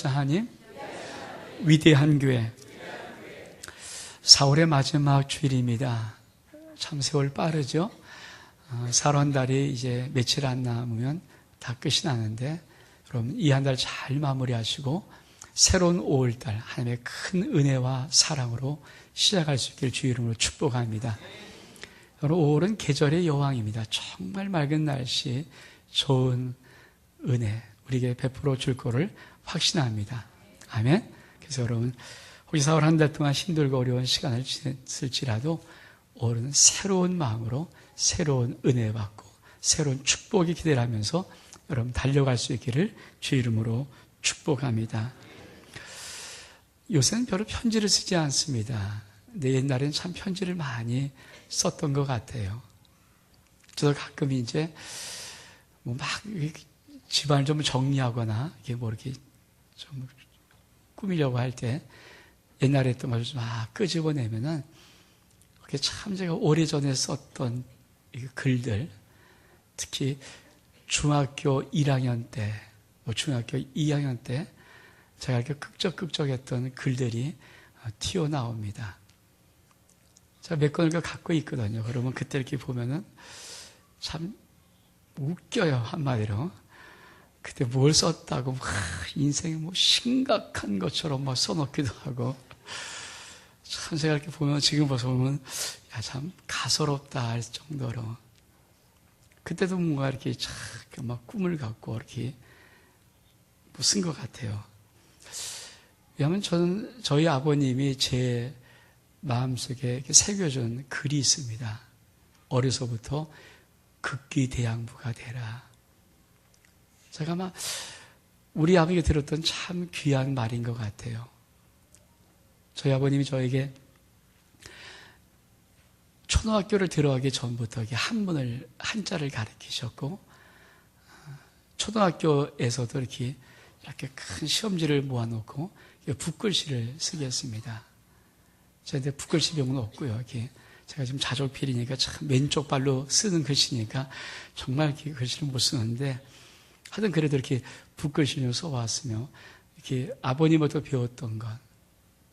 하나님, 위대한 교회 4월의 마지막 주일입니다. 참 세월 빠르죠? 4월 한 달이 이제 며칠 안 남으면 다 끝이 나는데, 그럼 이 한 달 잘 마무리하시고 새로운 5월달 하나님의 큰 은혜와 사랑으로 시작할 수 있기를 주의 이름으로 축복합니다. 여러분, 5월은 계절의 여왕입니다. 정말 맑은 날씨, 좋은 은혜 우리에게 베풀어 줄 거를 확신합니다. 아멘. 그래서 여러분, 혹시 4월 한 달 동안 힘들고 어려운 시간을 지냈을지라도 5월은 새로운 마음으로 새로운 은혜 받고 새로운 축복이 기대를 하면서 여러분 달려갈 수 있기를 주의 이름으로 축복합니다. 요새는 별로 편지를 쓰지 않습니다. 근데 옛날에는 참 편지를 많이 썼던 것 같아요. 저도 가끔 이제 막 집안을 좀 정리하거나 이게 뭐 이렇게 좀 꾸미려고 할 때 옛날에 했던 것을 좀 끄집어내면은 그게 참 제가 오래전에 썼던 글들, 특히 중학교 1학년 때, 중학교 2학년 때 제가 이렇게 끄적끄적했던 글들이 튀어나옵니다. 제가 몇 권을 갖고 있거든요. 그러면 그때 이렇게 보면은 참 웃겨요, 한마디로. 그때 뭘 썼다고 인생이 심각한 것처럼 써놓기도 하고, 참 제가 이렇게 보면, 지금 봐서 보면 참 가소롭다 할 정도로, 그때도 뭔가 이렇게 막 꿈을 갖고 이렇게 쓴 것 같아요. 왜냐하면 저희 아버님이 제 마음속에 이렇게 새겨준 글이 있습니다. 어려서부터 극기대양부가 되라. 제가 아마 우리 아버지가 들었던 참 귀한 말인 것 같아요. 저희 아버님이 저에게 초등학교를 들어가기 전부터 한자를 가르치셨고, 초등학교에서도 이렇게 큰 시험지를 모아놓고 붓글씨를 쓰게 했습니다. 저한테 붓글씨 병은 없고요. 제가 지금 자족필이니까 참 왼쪽 발로 쓰는 글씨니까 정말 이렇게 글씨를 못 쓰는데, 하여튼 그래도 이렇게 붓글씨를 써왔으며, 이렇게 아버님부터 배웠던 것,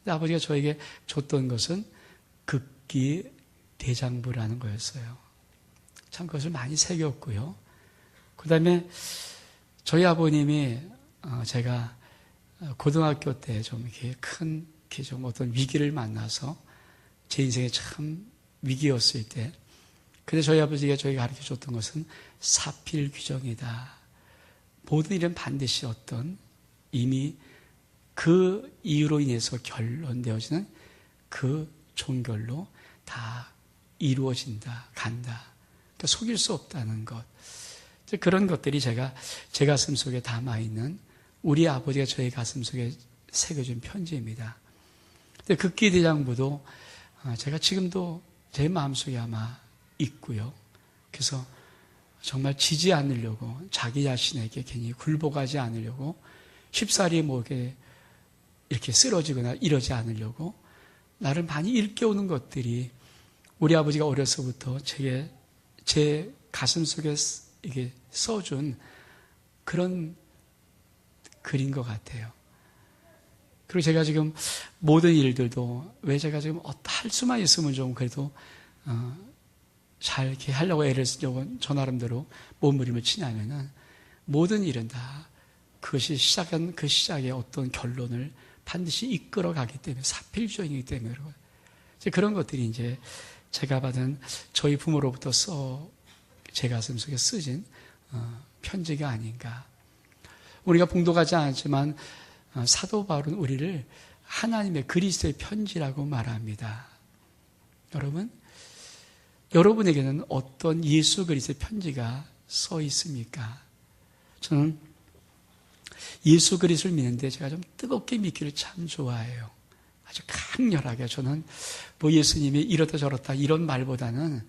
아버지가 저에게 줬던 것은 극기대장부라는 거였어요. 참 그것을 많이 새겼고요. 그 다음에 저희 아버님이 제가 고등학교 때 좀 이렇게 좀 어떤 위기를 만나서 제 인생에 참 위기였을 때, 근데 저희 아버지가 저에게 가르쳐 줬던 것은 사필규정이다. 모든 일은 반드시 이미 그 이유로 인해서 결론되어지는 그 종결로 다 이루어진다, 간다. 그러니까 속일 수 없다는 것. 그런 것들이 제 가슴 속에 담아있는, 우리 아버지가 저의 가슴 속에 새겨준 편지입니다. 근데 극기대장부도 제가 지금도 제 마음속에 아마 있고요. 그래서 정말 지지 않으려고, 자기 자신에게 괜히 굴복하지 않으려고, 쉽사리 이렇게 쓰러지거나 이러지 않으려고 나를 많이 일깨우는 것들이 우리 아버지가 어려서부터 제 가슴 속에 이게 써준 그런 글인 것 같아요. 그리고 제가 지금 모든 일들도, 왜 제가 지금 할 수만 있으면 좀 그래도 잘 이렇게 하려고 애를 쓰려고 저 나름대로 몸부림을 치냐면은, 모든 일은 다 그것이 시작한 그 시작의 어떤 결론을 반드시 이끌어 가기 때문에, 사필주의이기 때문에 그런 것들이 이제 제가 받은 저희 부모로부터 제 가슴 속에 쓰진 편지가 아닌가. 우리가 봉독하지 않았지만 사도 바울은 우리를 하나님의 그리스도의 편지라고 말합니다. 여러분에게는 어떤 예수 그리스도의 편지가 써 있습니까? 저는 예수 그리스도를 믿는데 제가 좀 뜨겁게 믿기를 참 좋아해요. 아주 강렬하게. 저는 예수님이 이렇다 저렇다 이런 말보다는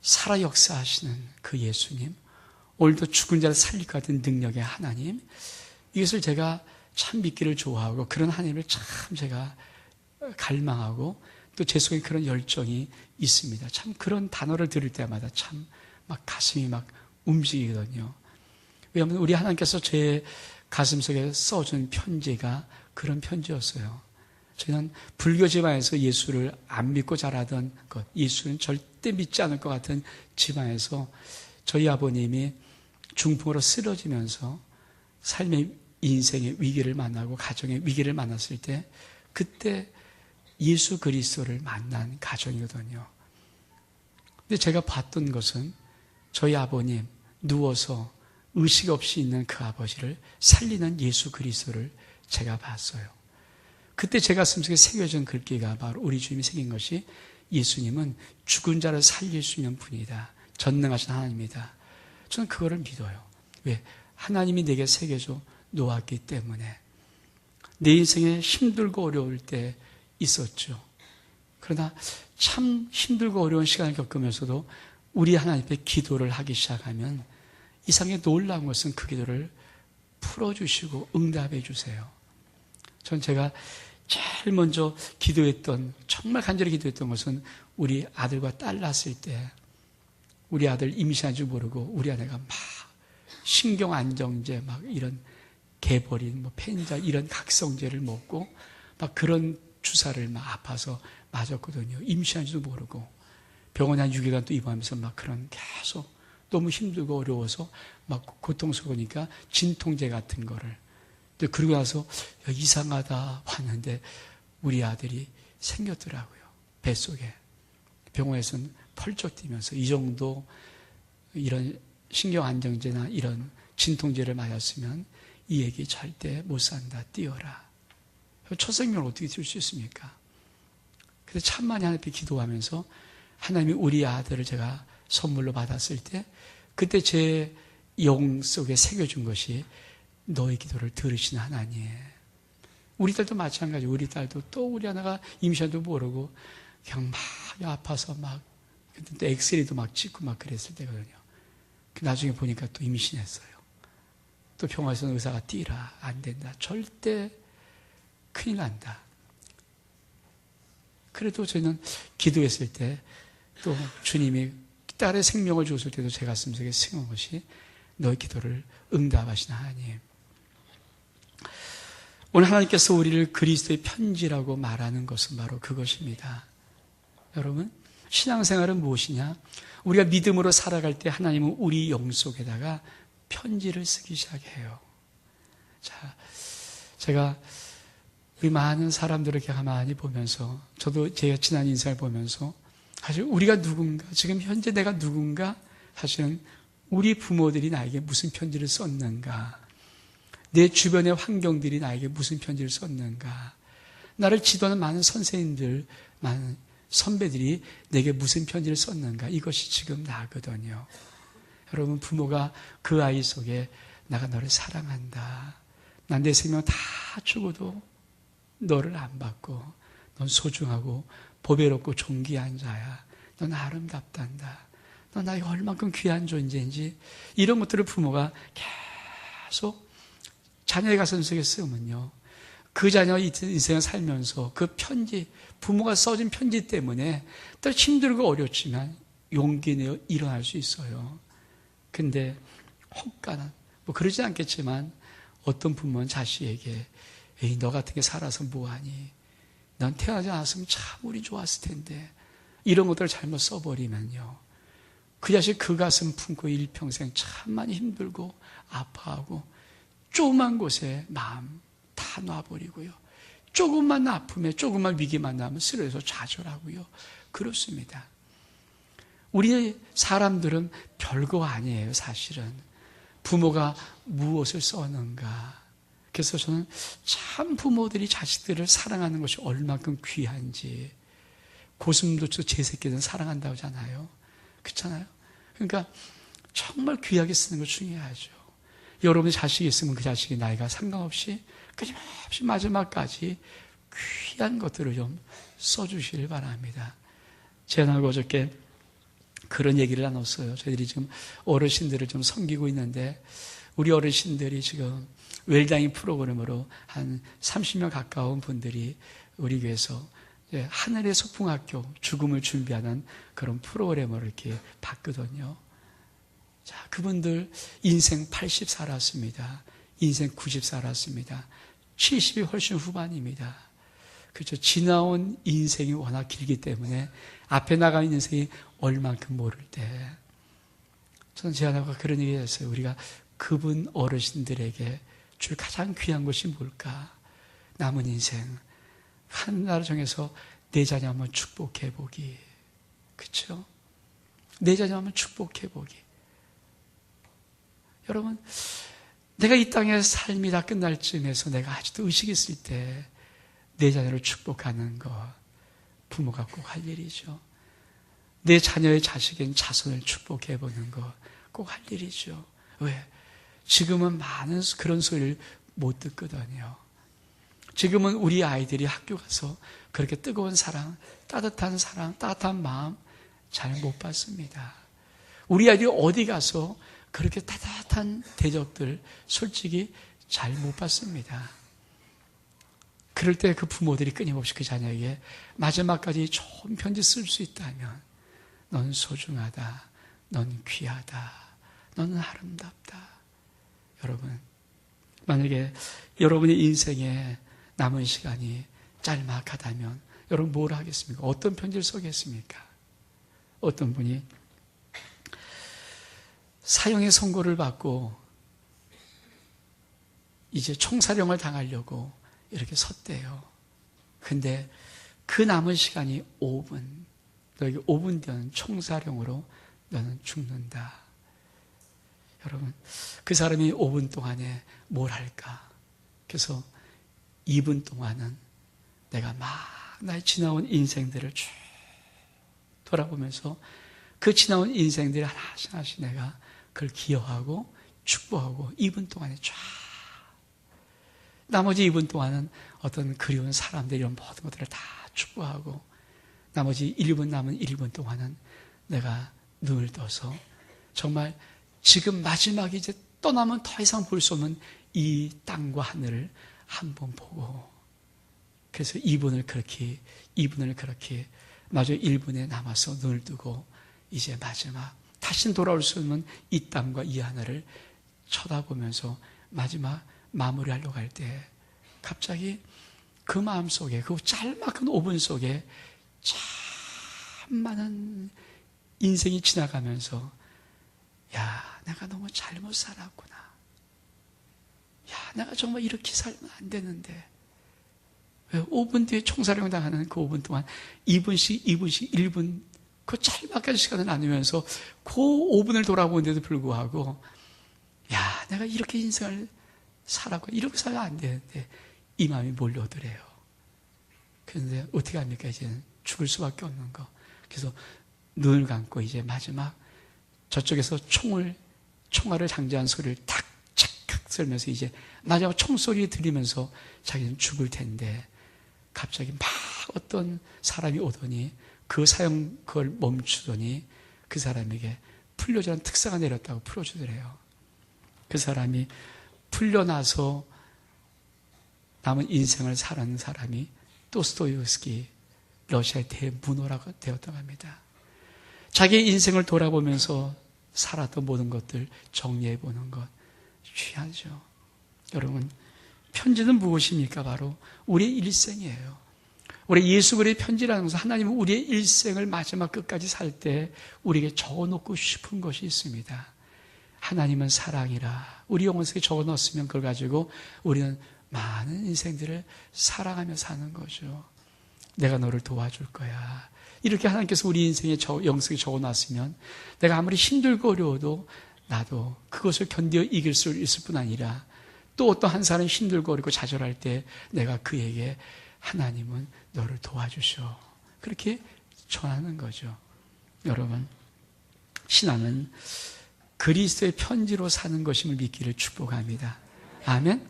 살아 역사하시는 그 예수님, 오늘도 죽은 자를 살릴 것 같은 능력의 하나님, 이것을 제가 참 믿기를 좋아하고, 그런 하나님을 참 제가 갈망하고, 또 제 속에 그런 열정이 있습니다. 참 그런 단어를 들을 때마다 참 가슴이 움직이거든요. 왜냐하면 우리 하나님께서 제 가슴속에 써준 편지가 그런 편지였어요. 저는 불교 집안에서 예수를 안 믿고 자라던 것, 예수는 절대 믿지 않을 것 같은 집안에서 저희 아버님이 중풍으로 쓰러지면서 삶의 인생의 위기를 만나고 가정의 위기를 만났을 때 그때 예수 그리스도를 만난 가정이거든요. 근데 제가 봤던 것은 저희 아버님 누워서 의식 없이 있는 그 아버지를 살리는 예수 그리스도를 제가 봤어요. 그때 제 가슴속에 새겨진 글귀가 바로 우리 주님이 새긴 것이 예수님은 죽은 자를 살릴 수 있는 분이다. 전능하신 하나님이다. 저는 그거를 믿어요. 왜? 하나님이 내게 새겨져 놓았기 때문에. 내 인생에 힘들고 어려울 때 있었죠. 그러나 참 힘들고 어려운 시간을 겪으면서도 우리 하나님 앞에 기도를 하기 시작하면 이상하게 놀라운 것은 그 기도를 풀어주시고 응답해 주세요. 전 제가 제일 먼저 기도했던, 정말 간절히 기도했던 것은 우리 아들과 딸 낳았을 때 우리 아들 임신한 줄 모르고 우리 아내가 막 신경안정제 막 이런 개버린 뭐 펜자 이런 각성제를 먹고 막 그런 주사를 막 아파서 맞았거든요. 임신한 줄도 모르고 병원에 한 6일간 또 입원하면서 막 그런 계속 너무 힘들고 어려워서 막 고통스러우니까 진통제 같은 거를. 근데 그러고 나서 이상하다 왔는데 우리 아들이 생겼더라고요. 뱃속에. 병원에서는 펄쩍 뛰면서 이 정도 이런 신경안정제나 이런 진통제를 맞았으면 이 애기 절대 못 산다. 뛰어라. 첫 생명을 어떻게 뛸 수 있습니까? 그래서 참 많이 하나님께 기도하면서 하나님이 우리 아들을 제가 선물로 받았을 때 그때 제 영 속에 새겨준 것이 너의 기도를 들으신 하나님. 우리 딸도 마찬가지. 우리 딸도 또 우리 하나가 임신도 모르고 그냥 막 아파서 막 그때 또 엑스레이도 막 찍고 막 그랬을 때거든요. 나중에 보니까 또 임신했어요. 또 병원에서는 의사가 뛰라. 안 된다. 절대 큰일 난다. 그래도 저는 기도했을 때 또 주님이 딸의 생명을 주었을 때도 제 가슴속에 승한 것이 너의 기도를 응답하신 하나님. 오늘 하나님께서 우리를 그리스도의 편지라고 말하는 것은 바로 그것입니다. 여러분, 신앙생활은 무엇이냐? 우리가 믿음으로 살아갈 때 하나님은 우리 영 속에다가 편지를 쓰기 시작해요. 자, 제가 우리 많은 사람들을 이렇게 가만히 보면서 저도 제가 지난 인생을 보면서 사실 우리가 누군가, 지금 현재 내가 누군가, 사실은 우리 부모들이 나에게 무슨 편지를 썼는가, 내 주변의 환경들이 나에게 무슨 편지를 썼는가, 나를 지도하는 많은 선생님들, 많은 선배들이 내게 무슨 편지를 썼는가, 이것이 지금 나거든요. 여러분, 부모가 그 아이 속에 나가 너를 사랑한다. 난 내 생명 다 주고도 너를 안 받고 넌 소중하고 보배롭고 존귀한 자야. 넌 아름답단다. 넌 나에게 얼만큼 귀한 존재인지 이런 것들을 부모가 계속 자녀의 가슴 속에 쓰면요. 그 자녀 인생을 살면서 그 편지, 부모가 써준 편지 때문에 또 힘들고 어렵지만 용기 내어 일어날 수 있어요. 근데 혹가는 뭐 그러지 않겠지만 어떤 부모는 자식에게 에이, 너 같은 게 살아서 뭐하니? 넌 태어나지 않았으면 참 우리 좋았을 텐데 이런 것들을 잘못 써버리면요. 그 자식 그 가슴 품고 일평생 참 많이 힘들고 아파하고 조그만 곳에 마음 다 놔버리고요. 조금만 아픔에 조금만 위기만 나면 쓰러져서 좌절하고요. 그렇습니다. 우리 사람들은 별거 아니에요. 사실은 부모가 무엇을 썼는가. 그래서 저는 참 부모들이 자식들을 사랑하는 것이 얼만큼 귀한지. 고슴도치 제 새끼들은 사랑한다고 하잖아요. 그렇잖아요. 그러니까 정말 귀하게 쓰는 거 중요하죠. 여러분이 자식이 있으면 그 자식이 나이가 상관없이 끊임없이 마지막까지 귀한 것들을 좀 써주시길 바랍니다. 제가 어저께 그런 얘기를 나눴어요. 저희들이 지금 어르신들을 좀 섬기고 있는데 우리 어르신들이 지금 웰다잉 프로그램으로 한 30명 가까운 분들이 우리 교회에서 하늘의 소풍학교 죽음을 준비하는 그런 프로그램을 이렇게 봤거든요. 자, 그분들 인생 80 살았습니다. 인생 90 살았습니다. 70이 훨씬 후반입니다. 그렇죠. 지나온 인생이 워낙 길기 때문에 앞에 나가는 인생이 얼만큼 모를 때 저는 제 아내가 그런 얘기를 했어요. 우리가 그분 어르신들에게 줄 가장 귀한 것이 뭘까? 남은 인생 한 날 정해서 내 자녀 한번 축복해보기. 그렇죠? 내 자녀 한번 축복해보기. 여러분, 내가 이 땅의 삶이 다 끝날 쯤에서 내가 아직도 의식이 있을 때 내 자녀를 축복하는 것, 부모가 꼭 할 일이죠. 내 자녀의 자식인 자손을 축복해보는 것, 꼭 할 일이죠. 왜? 지금은 많은 그런 소리를 못 듣거든요. 지금은 우리 아이들이 학교 가서 그렇게 뜨거운 사랑, 따뜻한 마음 잘 못 받습니다. 우리 아이들이 어디 가서 그렇게 따뜻한 대접들 솔직히 잘 못 받습니다. 그럴 때 그 부모들이 끊임없이 그 자녀에게 마지막까지 좋은 편지 쓸 수 있다면 넌 소중하다, 넌 귀하다, 넌 아름답다. 여러분, 만약에 여러분의 인생에 남은 시간이 짤막하다면 여러분 뭘 하겠습니까? 어떤 편지를 쓰겠습니까? 어떤 분이 사형의 선고를 받고 이제 총사령을 당하려고 이렇게 섰대요. 근데 그 남은 시간이 5분. 너에게 5분 뒤는 총사령으로 너는 죽는다. 여러분, 그 사람이 5분 동안에 뭘 할까? 그래서 2분 동안은 내가 막 나의 지나온 인생들을 쭉 돌아보면서 그 지나온 인생들을 하나씩 내가 그걸 기여하고 축복하고 2분 동안에 쫙 나머지 2분 동안은 어떤 그리운 사람들 이런 모든 것들을 다 축복하고 나머지 1분 남은 1분 동안은 내가 눈을 떠서 정말 지금 마지막에 이제 떠나면 더 이상 볼 수 없는 이 땅과 하늘을 한번 보고 그래서 2분을 그렇게 마저 1분에 남아서 눈을 뜨고 이제 마지막 다시는 돌아올 수 없는 이 땅과 이 하늘을 쳐다보면서 마지막 마무리하려고 할 때 갑자기 그 마음속에 그 짤막한 5분 속에 참 많은 인생이 지나가면서 야, 내가 너무 잘못 살았구나. 야, 내가 정말 이렇게 살면 안 되는데 왜 5분 뒤에 총사령 당하는 그 5분 동안 2분씩 1분 그 짤막한 시간을 나누면서 그 5분을 돌아보는데도 불구하고 야, 내가 이렇게 인생을 살았고 이렇게 살면 안 되는데 이 마음이 몰려오더래요. 그런데 어떻게 합니까? 이제는 죽을 수밖에 없는 거. 그래서 눈을 감고 이제 마지막 저쪽에서 총알을 장전한 소리를 탁 착각 썰면서 이제 마지막 총소리 들리면서 자기는 죽을 텐데 갑자기 막 어떤 사람이 오더니 그 사형 그걸 멈추더니 그 사람에게 풀려주는 특사가 내렸다고 풀어주더래요. 그 사람이 풀려나서 남은 인생을 살아는 사람이 도스토옙스키 러시아의 대문호라고 되었다고 합니다. 자기의 인생을 돌아보면서 살았던 모든 것들 정리해보는 것 귀하죠. 여러분, 편지는 무엇입니까? 바로 우리의 일생이에요. 우리 예수 그리스도의 편지라는 것은 하나님은 우리의 일생을 마지막 끝까지 살 때 우리에게 적어놓고 싶은 것이 있습니다. 하나님은 사랑이라 우리 영혼 속에 적어놓았으면 그걸 가지고 우리는 많은 인생들을 사랑하며 사는 거죠. 내가 너를 도와줄 거야. 이렇게 하나님께서 우리 인생에 영성에 적어놨으면 내가 아무리 힘들고 어려워도 나도 그것을 견뎌 이길 수 있을 뿐 아니라 또 어떤 한 사람이 힘들고 어렵고 좌절할 때 내가 그에게 하나님은 너를 도와주셔. 그렇게 전하는 거죠. 여러분, 신앙은 그리스도의 편지로 사는 것임을 믿기를 축복합니다. 아멘.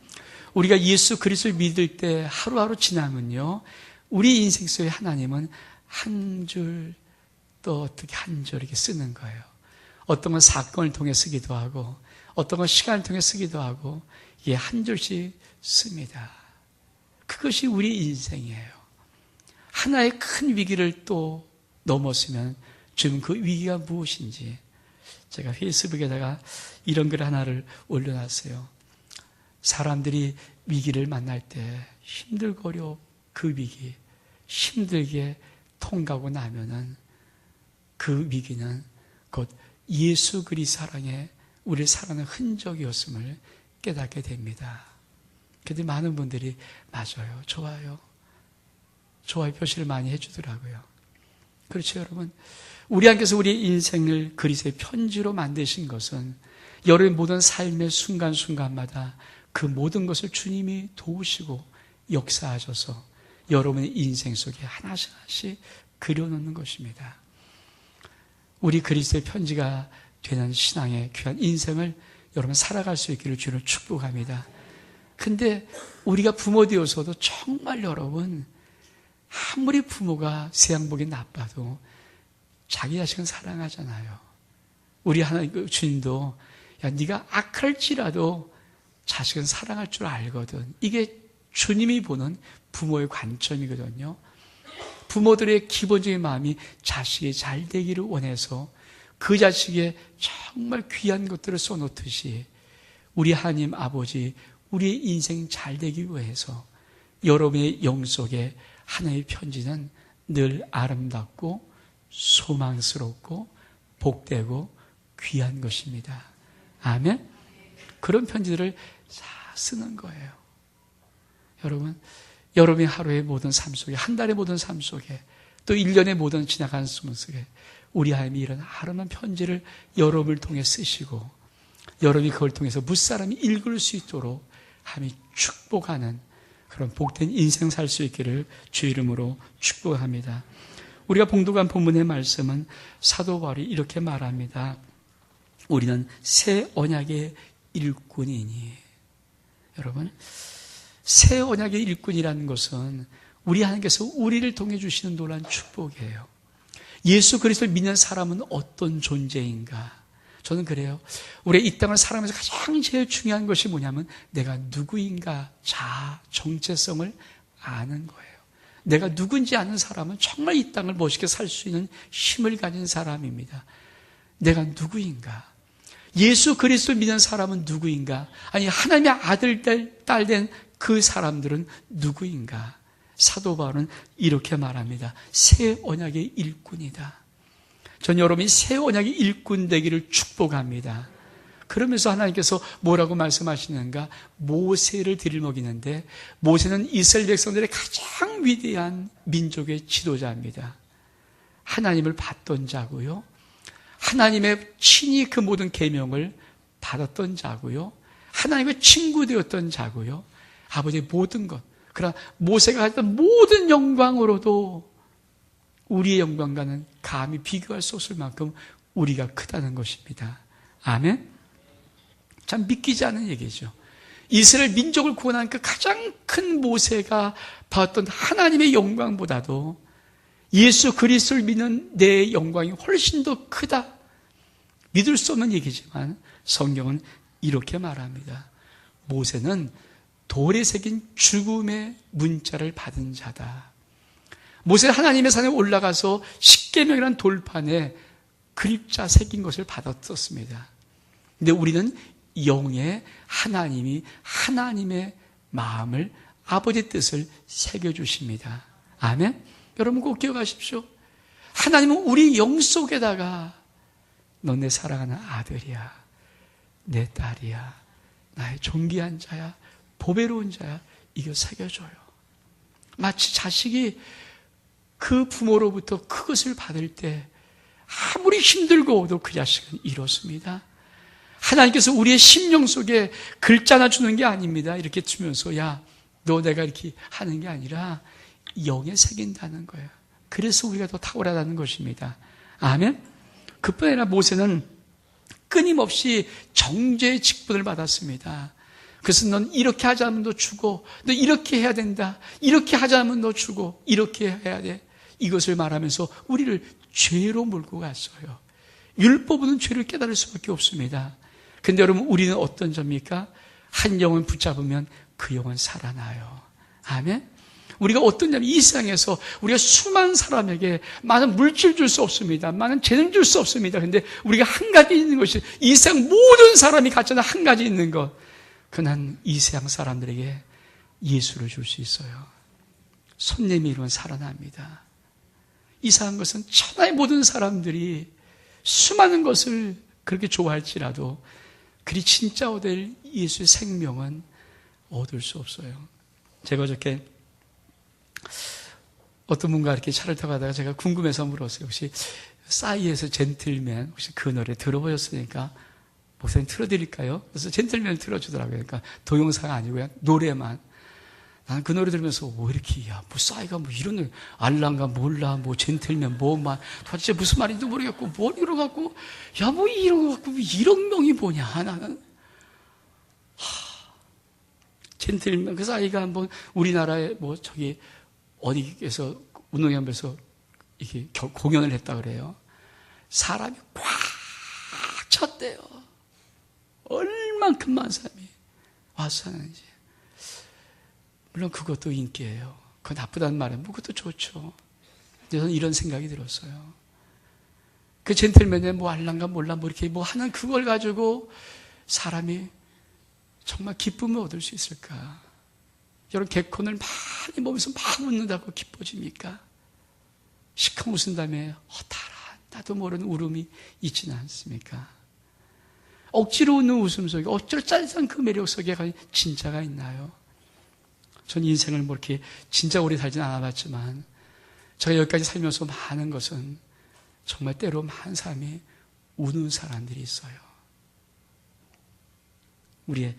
우리가 예수 그리스도를 믿을 때 하루하루 지나면요, 우리 인생 속에 하나님은 한 줄 또 어떻게 한 줄 이렇게 쓰는 거예요. 어떤 건 사건을 통해 쓰기도 하고 어떤 건 시간을 통해 쓰기도 하고 이게 한 줄씩 씁니다. 그것이 우리 인생이에요. 하나의 큰 위기를 또 넘었으면 지금 그 위기가 무엇인지 제가 페이스북에다가 이런 글 하나를 올려놨어요. 사람들이 위기를 만날 때 힘들거려 그 위기, 힘들게 통과하고 나면은 그 위기는 곧 예수 그리스도 사랑에 우리를 사랑하는 흔적이었음을 깨닫게 됩니다. 그런데 많은 분들이 맞아요, 좋아요 표시를 많이 해주더라고요. 그렇죠, 여러분? 우리 하나님께서 우리의 인생을 그리스도의 편지로 만드신 것은 여러분의 모든 삶의 순간순간마다 그 모든 것을 주님이 도우시고 역사하셔서 여러분의 인생 속에 하나씩 하나씩 그려놓는 것입니다. 우리 그리스도의 편지가 되는 신앙의 귀한 인생을 여러분 살아갈 수 있기를 주를 축복합니다. 근데 우리가 부모 되어서도 정말 여러분, 아무리 부모가 세상복이 나빠도 자기 자식은 사랑하잖아요. 우리 하나님 주님도 야, 네가 악할지라도 자식은 사랑할 줄 알거든. 이게 주님이 보는 부모의 관점이거든요. 부모들의 기본적인 마음이 자식이 잘 되기를 원해서 그 자식에 정말 귀한 것들을 써놓듯이 우리 하나님 아버지, 우리의 인생 잘 되기 위해서 여러분의 영 속에 하나님의 편지는 늘 아름답고 소망스럽고 복되고 귀한 것입니다. 아멘? 그런 편지들을 다 쓰는 거예요. 여러분, 여러분의 하루의 모든 삶 속에, 한 달의 모든 삶 속에, 또 1년의 모든 지나가는 삶 속에 우리 하나님이 이런 아름다운 편지를 여러분을 통해 쓰시고 여러분이 그걸 통해서 무사람이 읽을 수 있도록 하나님이 축복하는 그런 복된 인생 살 수 있기를 주의 이름으로 축복합니다. 우리가 봉독한 본문의 말씀은 사도 바울이 이렇게 말합니다. 우리는 새 언약의 일꾼이니. 여러분, 새 언약의 일꾼이라는 것은 우리 하나님께서 우리를 통해 주시는 놀라운 축복이에요. 예수 그리스도를 믿는 사람은 어떤 존재인가? 저는 그래요. 우리 이 땅을 살아가면서 가장 제일 중요한 것이 뭐냐면 내가 누구인가 자아, 정체성을 아는 거예요. 내가 누군지 아는 사람은 정말 이 땅을 멋있게 살 수 있는 힘을 가진 사람입니다. 내가 누구인가? 예수 그리스도를 믿는 사람은 누구인가? 아니 하나님의 아들, 딸 된 그 사람들은 누구인가? 사도 바울은 이렇게 말합니다. 새 언약의 일꾼이다. 전 여러분이 새 언약의 일꾼 되기를 축복합니다. 그러면서 하나님께서 뭐라고 말씀하시는가? 모세를 들먹이는데 모세는 이스라엘 백성들의 가장 위대한 민족의 지도자입니다. 하나님을 받던 자고요. 하나님의 친히 그 모든 계명을 받았던 자고요. 하나님의 친구 되었던 자고요. 아버지의 모든 것. 그러나 모세가 가졌던 모든 영광으로도 우리의 영광과는 감히 비교할 수 없을 만큼 우리가 크다는 것입니다. 아멘? 참 믿기지 않은 얘기죠. 이스라엘 민족을 구원한 그 가장 큰 모세가 받았던 하나님의 영광보다도 예수 그리스도를 믿는 내 영광이 훨씬 더 크다. 믿을 수 없는 얘기지만 성경은 이렇게 말합니다. 모세는 돌에 새긴 죽음의 문자를 받은 자다. 모세는 하나님의 산에 올라가서 십계명이라는 돌판에 그림자 새긴 것을 받았었습니다. 근데 우리는 영의 하나님이 하나님의 마음을 아버지의 뜻을 새겨주십니다. 아멘? 여러분 꼭 기억하십시오. 하나님은 우리 영 속에다가 넌 내 사랑하는 아들이야, 내 딸이야, 나의 존귀한 자야, 보배로운 자야, 이거 새겨줘요. 마치 자식이 그 부모로부터 그것을 받을 때 아무리 힘들고도 그 자식은 이렇습니다. 하나님께서 우리의 심령 속에 글자 하나 주는 게 아닙니다. 이렇게 주면서 야, 너 내가 이렇게 하는 게 아니라 영에 새긴다는 거예요. 그래서 우리가 더 탁월하다는 것입니다. 아멘? 그뿐 아니라 모세는 끊임없이 정죄의 직분을 받았습니다. 그래서 넌 이렇게 하자면 너 죽어. 너 이렇게 해야 된다. 이렇게 하자면 너 죽어. 이렇게 해야 돼. 이것을 말하면서 우리를 죄로 몰고 갔어요. 율법은 죄를 깨달을 수밖에 없습니다. 근데 여러분 우리는 어떤 점입니까? 한 영을 붙잡으면 그 영은 살아나요. 아멘? 우리가 어떤 점이 이 세상에서 우리가 수많은 사람에게 많은 물질 줄 수 없습니다. 많은 재능 줄 수 없습니다. 근데 우리가 한 가지 있는 것이 이 세상 모든 사람이 갖지 않은 한 가지 있는 것. 난 이 세상 사람들에게 예수를 줄 수 있어요. 손 내밀면 살아납니다. 이상한 것은 천하의 모든 사람들이 수많은 것을 그렇게 좋아할지라도 그리 진짜 얻을 예수의 생명은 얻을 수 없어요. 제가 어저께 어떤 분과 이렇게 차를 타고 가다가 제가 궁금해서 물었어요. 혹시 싸이에서 젠틀맨 혹시 그 노래 들어보셨으니까 목사님 틀어드릴까요? 그래서 젠틀맨을 틀어주더라고요. 그러니까 동영상 아니고요. 노래만. 나는 그 노래 들으면서 왜 이렇게 뭐 싸이가 뭐 이런 노래 알랑가 몰라 뭐 젠틀맨 뭐만 도대체 무슨 말인지 모르겠고 뭘 이러 갖고 뭐 이런 거 갖고 이런 명이 뭐냐 나는 젠틀맨 그 싸이가 한번 우리나라에 뭐 저기 어디에서 운동장에서 이렇게 공연을 했다 그래요. 사람이 꽉 찼대요. 얼만큼 많은 사람이 와서 하는지. 물론 그것도 인기예요. 그거 나쁘다는 말은 뭐 그것도 좋죠. 저는 이런 생각이 들었어요. 그 젠틀맨의 뭐 알랑가 몰라 뭐 이렇게 뭐 하는 그걸 가지고 사람이 정말 기쁨을 얻을 수 있을까? 여러분 개콘을 많이 보면서 막 웃는다고 기뻐집니까? 시커 웃은 다음에 허탈한 나도 모르는 울음이 있지는 않습니까? 억지로 웃는 웃음 속에 어쩔 짜릿한 그 매력 속에 진짜가 있나요? 전 인생을 뭐 이렇게 진짜 오래 살진 않아봤지만 제가 여기까지 살면서 많은 것은 정말 때로 많은 사람이 우는 사람들이 있어요. 우리의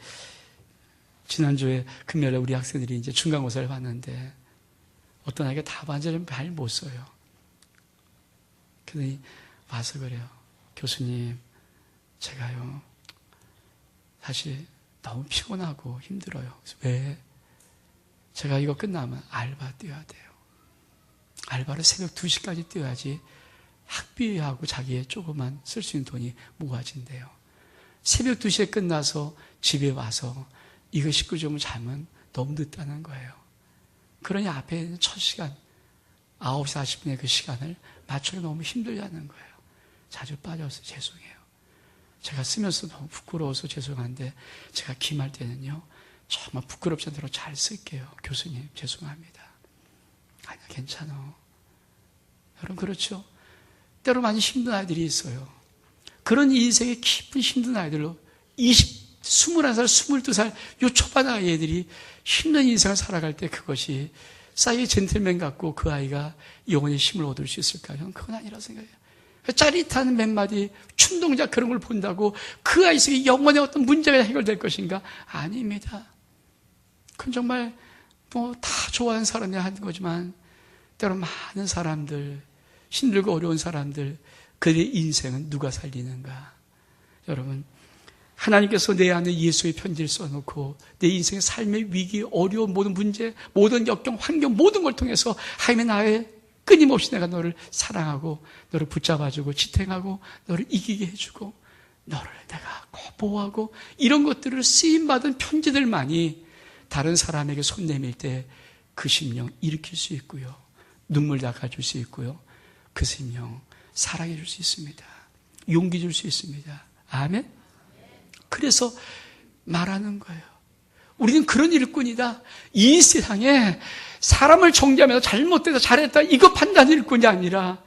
지난주에 금요일에 우리 학생들이 이제 중간고사를 봤는데 어떤 아이가 답안지를 잘 못 써요. 그러더니 와서 그래요. 교수님, 제가요 사실 너무 피곤하고 힘들어요. 그래서 왜? 제가 이거 끝나면 알바 뛰어야 돼요. 알바를 새벽 2시까지 뛰어야지 학비하고 자기의 조금만 쓸 수 있는 돈이 모아진대요. 새벽 2시에 끝나서 집에 와서 이거 씻고 좀 자면 너무 늦다는 거예요. 그러니 앞에 있는 첫 시간 9시 40분의 그 시간을 맞추기 너무 힘들다는 거예요. 자주 빠져서 죄송해요. 제가 쓰면서 너무 부끄러워서 죄송한데 제가 기말 때는요 정말 부끄럽지 않도록 잘 쓸게요. 교수님 죄송합니다. 아니야 괜찮아. 여러분 그렇죠? 때로 많이 힘든 아이들이 있어요. 그런 인생의 깊은 힘든 아이들로 21살, 22살 요 초반 아이들이 힘든 인생을 살아갈 때 그것이 싸이의 젠틀맨 같고 그 아이가 영혼의 힘을 얻을 수 있을까요? 저는 그건 아니라 생각해요. 짜릿한 몇 마디 춤동작 그런 걸 본다고 그 아이 속에 영혼의 어떤 문제가 해결될 것인가? 아닙니다. 그건 정말 뭐 다 좋아하는 사람이 하는 거지만 때로 많은 사람들, 힘들고 어려운 사람들 그들의 인생은 누가 살리는가? 여러분 하나님께서 내 안에 예수의 편지를 써놓고 내 인생의 삶의 위기, 어려운 모든 문제, 모든 역경, 환경 모든 걸 통해서 하나님의 나의 끊임없이 내가 너를 사랑하고 너를 붙잡아주고 지탱하고 너를 이기게 해주고 너를 내가 꼭 보호하고 이런 것들을 쓰임받은 편지들만이 다른 사람에게 손 내밀 때 그 심령 일으킬 수 있고요. 눈물 닦아줄 수 있고요. 그 심령 사랑해 줄 수 있습니다. 용기 줄 수 있습니다. 아멘? 그래서 말하는 거예요. 우리는 그런 일꾼이다. 이 세상에 사람을 정죄하면서 잘못됐다 잘했다 이거 판단 일꾼이 아니라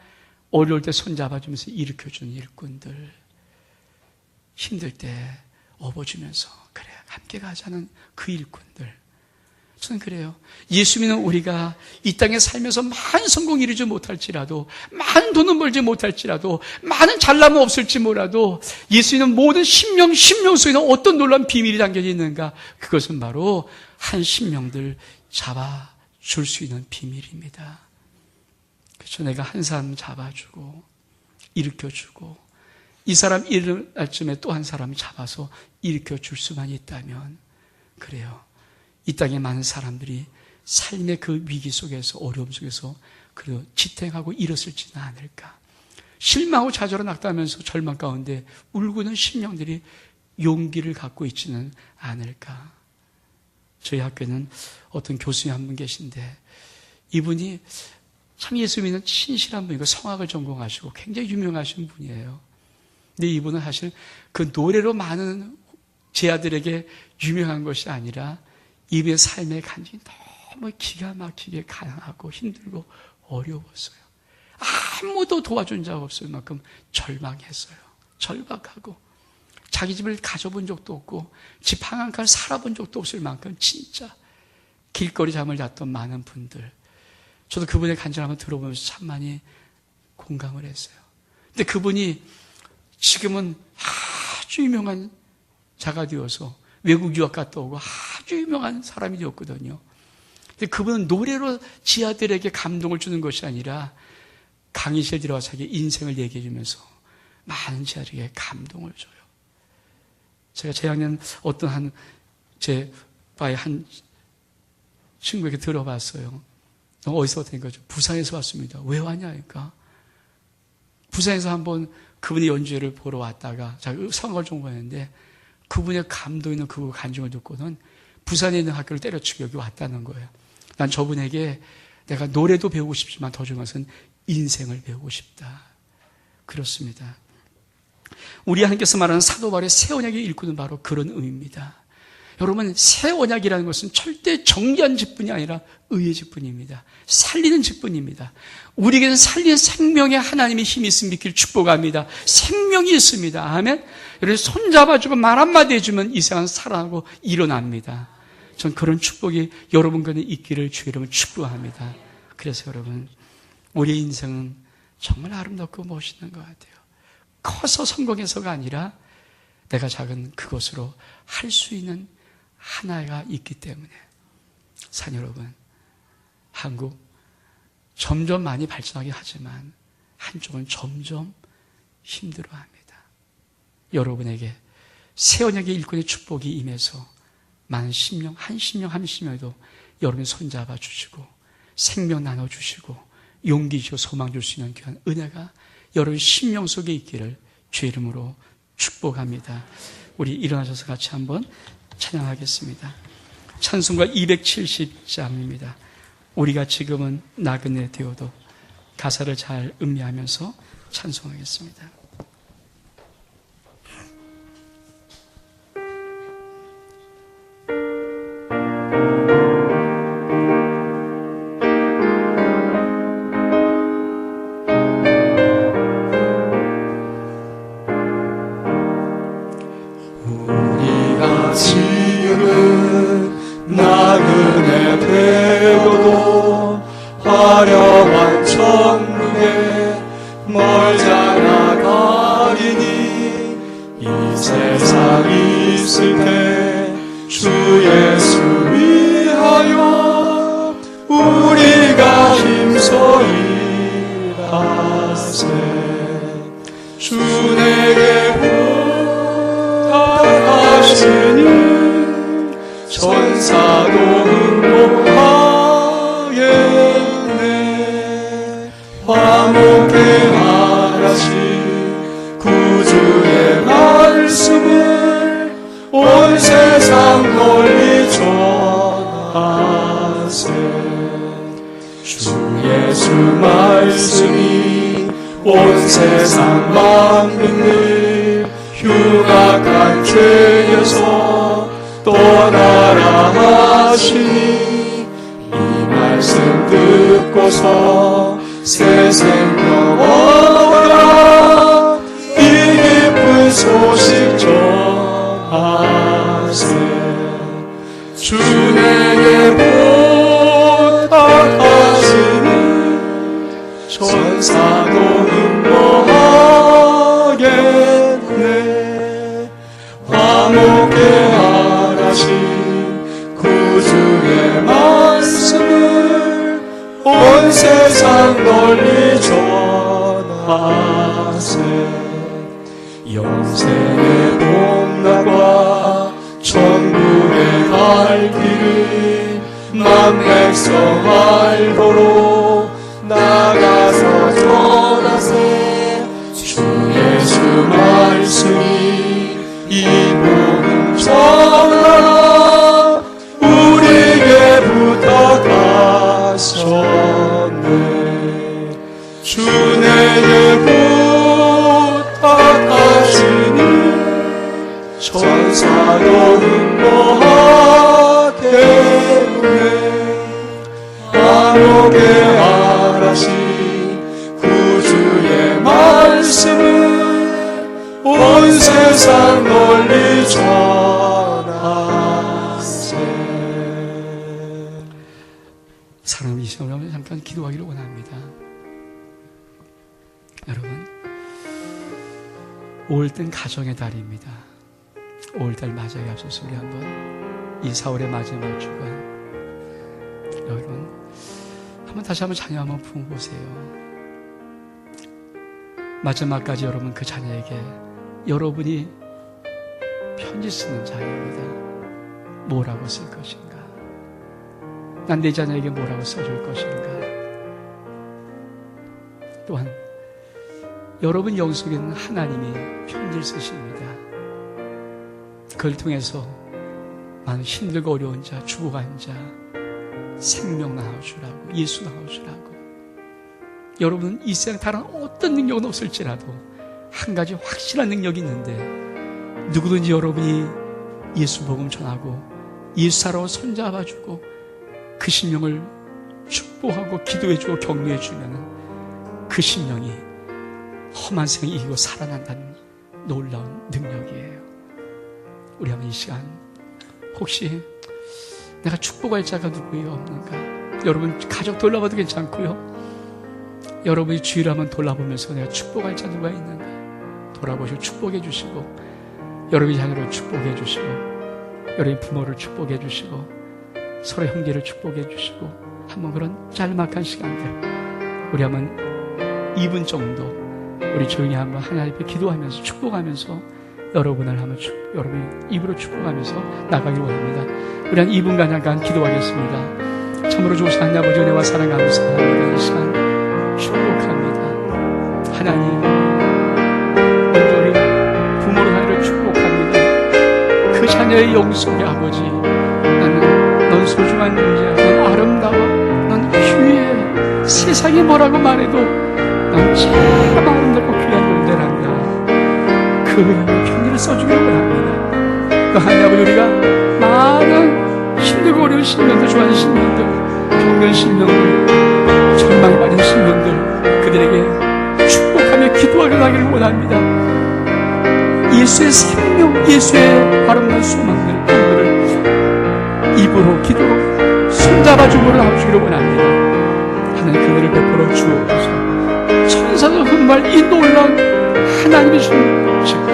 어려울 때 손잡아주면서 일으켜주는 일꾼들, 힘들 때 업어주면서 그래 함께 가자는 그 일꾼들. 저는 그래요. 예수 믿는 우리가 이 땅에 살면서 많은 성공 이루지 못할지라도 많은 돈은 벌지 못할지라도 많은 잘남은 없을지 몰라도 예수 믿는 모든 심령 속에는 어떤 놀라운 비밀이 담겨져 있는가? 그것은 바로 한 심령들 잡아줄 수 있는 비밀입니다. 그렇죠. 내가 한 사람 잡아주고 일으켜주고 이 사람 일어날 쯤에 또 한 사람 잡아서 일으켜줄 수만 있다면 그래요. 이 땅에 많은 사람들이 삶의 그 위기 속에서 어려움 속에서 그래도 지탱하고 일었을지는 않을까. 실망하고 좌절로 낙담하면서 절망 가운데 울고는 심령들이 용기를 갖고 있지는 않을까. 저희 학교는 어떤 교수님 한 분 계신데 이분이 참 예수 믿는 신실한 분이고 성악을 전공하시고 굉장히 유명하신 분이에요. 근데 이분은 사실 그 노래로 많은 제 아들에게 유명한 것이 아니라 이분의 삶의 간증이 너무 기가 막히게 강하고 힘들고 어려웠어요. 아무도 도와준 적 없을 만큼 절망했어요. 절박하고 자기 집을 가져본 적도 없고 집 한 칸 살아본 적도 없을 만큼 진짜 길거리 잠을 잤던 많은 분들, 저도 그분의 간증을 한번 들어보면서 참 많이 공감을 했어요. 근데 그분이 지금은 아주 유명한 자가 되어서 외국 유학 갔다 오고 아주 유명한 사람이 되었거든요. 근데 그분은 노래로 지 아들에게 감동을 주는 것이 아니라 강의실에 들어와 자기 인생을 얘기해 주면서 많은 지 아들에게 감동을 줘요. 제가 재작년 어떤 제 바의 한 친구에게 들어봤어요. 너 어디서 왔다는 거죠? 부산에서 왔습니다. 왜 왔냐 하니까 부산에서 한번 그분의 연주회를 보러 왔다가 제가 성악을 전공했는데 그분의 감동 있는 그 간증을 듣고는 부산에 있는 학교를 때려치고 여기 왔다는 거예요. 난 저분에게 내가 노래도 배우고 싶지만 더 중요한 것은 인생을 배우고 싶다. 그렇습니다. 우리 하나님께서 말하는 사도 바울의 새 언약의 일꾼은 바로 그런 의미입니다. 여러분, 새 언약이라는 것은 절대 정리한 직분이 아니라 의의 직분입니다. 살리는 직분입니다. 우리에게는 살리는 생명의 하나님의 힘이 있음을 믿기를 축복합니다. 생명이 있습니다. 아멘. 여러분, 손잡아주고 말 한마디 해주면 이 세상은 살아나고 일어납니다. 전 그런 축복이 여러분 가운데 있기를 주의 이름으로 축복합니다. 그래서 여러분, 우리의 인생은 정말 아름답고 멋있는 것 같아요. 커서 성공해서가 아니라 내가 작은 그것으로 할 수 있는 하나가 있기 때문에. 산 여러분, 한국 점점 많이 발전하긴 하지만 한쪽은 점점 힘들어합니다. 여러분에게 새 언약의 일꾼의 축복이 임해서 많은 심령, 한 심령에도 여러분이 손잡아 주시고 생명 나눠주시고 용기 주시고 소망 줄 수 있는 귀한 은혜가 여러분 심령 속에 있기를 주의 이름으로 축복합니다. 우리 일어나셔서 같이 한번 찬양하겠습니다. 찬송가 270장입니다. 우리가 지금은 나그네 되어도 가사를 잘 음미하면서 찬송하겠습니다. 지금은 나그네 되어도 화려한 천국에 멀잖아 가리니 이 세상 있을 때 주 예수 위하여 우리가 힘써 일하세. 주 내게 부탁하시니 천사도 응모하겠네. 화목해 하나씩 구주의 말씀을 온 세상 널리 전하세. 주 예수 말씀이 온 세상 만민을 흉악한 죄에서 떠나라 하시니 이 말씀 듣고서 새 생명 얻어라. 이 기쁜 소식 전하세. 주 내게 부탁하시니 천사도 응모하겠네. 화목해 하나씩 구주의 말씀을 온 세상 널리 전하세. 영생의 복락과 천국에 갈 길을 만 백성 알도록 나가서 전하세. 주 예수 말씀이 이 복음 전하라. 우리에게 부탁하셨네. 주 내게 부탁하시니 천사 나도 응모하게 아노게 하라신 구주의 말씀을 온 세상 널리 전하세. 사랑하는 이 시간을 잠깐 기도하기를 원합니다. 여러분, 5월달 가정의 달입니다. 5월달 맞이하기 앞서서 우리 한번 이 4월의 마지막 주간, 여러분 한번 다시 한번 자녀 한번 품어보세요. 마지막까지 여러분 그 자녀에게 여러분이 편지 쓰는 자녀입니다. 뭐라고 쓸 것인가? 난 내 자녀에게 뭐라고 써줄 것인가? 또한 여러분 영속에는 하나님이 편지를 쓰십니다. 그걸 통해서 많은 힘들고 어려운 자, 죽어간 자 생명 나눠주라고, 예수 나눠주라고. 여러분은 이 세상 다른 어떤 능력은 없을지라도 한 가지 확실한 능력이 있는데, 누구든지 여러분이 예수 복음 전하고 예수 사랑으로 손잡아주고 그 심령을 축복하고 기도해주고 격려해주면 그 심령이 험한 생을 이기고 살아난다는 놀라운 능력이에요. 우리 한번 이 시간, 혹시 내가 축복할 자가 누구가 없는가? 여러분 가족 돌아봐도 괜찮고요, 여러분이 주위를 한번 돌아보면서 내가 축복할 자 누가 있는가 돌아보시고 축복해 주시고, 여러분의 자녀를 축복해 주시고, 여러분의 부모를 축복해 주시고, 서로 형제를 축복해 주시고, 한번 그런 짤막한 시간들 우리 한번 2분 정도 우리 조용히 한번 하나님 앞에 기도하면서 축복하면서 여러분을 한번 여러분의 입으로 축복하면서 나가길 원합니다. 우리 한 2분간 잠깐 기도하겠습니다. 참으로 좋으신 하나님 아버지 은혜와 사랑 감사합니다. 이 시간 축복합니다. 하나님, 먼저 우리 부모로 자녀를 축복합니다. 그 자녀의 영속의 아버지, 나는 넌 소중한 존재야. 넌 아름다워. 넌 귀해. 세상이 뭐라고 말해도 넌 참 아름답고 귀한 존재란다. 그 편지를 써주길 원합니다. 또 하나님 아버지, 우리가 많은 힘들고 어려운 심령들, 좋아하는 심령들, 병든 심령들, 절망에 빠진 심령들, 그들에게 축복하며 기도하려 하기를 원합니다. 예수의 생명, 예수의 아름다운 소망들, 그들을 입으로, 기도로 손잡아주고 나와주기를 원합니다. 하나님, 그들을 베풀어 주옵소서. 천사도 흠말 이 놀라운 하나님의 주신 직분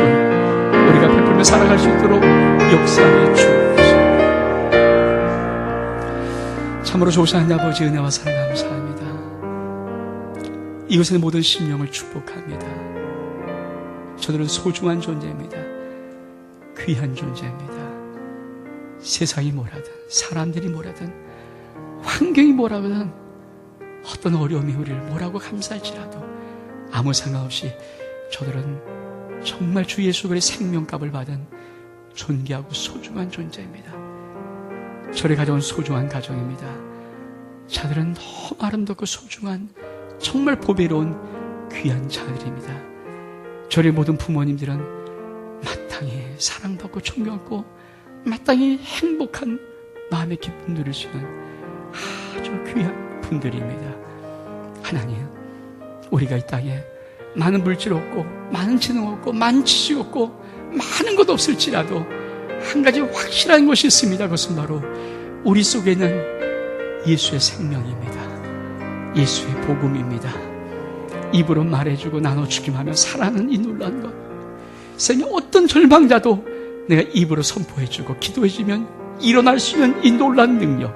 우리가 베풀며 살아갈 수 있도록 역사해 주옵소서. 참으로 좋으신 하나님 아버지 은혜와 사랑 감사합니다. 이곳의 모든 심령을 축복합니다. 저들은 소중한 존재입니다. 귀한 존재입니다. 세상이 뭐라든, 사람들이 뭐라든, 환경이 뭐라든, 어떤 어려움이 우리를 뭐라고 감쌀지라도 아무 상관없이 저들은 정말 주 예수 그리스도의 생명값을 받은 존귀하고 소중한 존재입니다. 저를 가져온 소중한 가정입니다. 자들은 너무 아름답고 소중한, 정말 보배로운 귀한 자들입니다. 저희 모든 부모님들은 마땅히 사랑받고 존경받고 마땅히 행복한 마음의 기쁨 누릴 수 있는 아주 귀한 분들입니다. 하나님, 우리가 이 땅에 많은 물질 없고 많은 재능 없고 많은 지식 없고 많은 것 없을지라도 한 가지 확실한 것이 있습니다. 그것은 바로 우리 속에 있는 예수의 생명입니다. 예수의 복음입니다. 입으로 말해주고 나눠주기만 하면 살아나는 이 놀라운 것, 세상에 어떤 절망자도 내가 입으로 선포해주고 기도해주면 일어날 수 있는 이 놀라운 능력,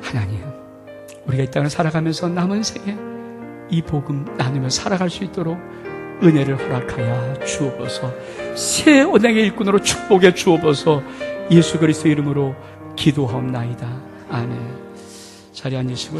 하나님, 우리가 이 땅을 살아가면서 남은 생에 이 복음 나누며 살아갈 수 있도록 은혜를 허락하여 주옵소서. 새 언약의 일꾼으로 축복해 주옵소서. 예수 그리스도 이름으로 기도하옵나이다. 아멘. 자리에 앉으시고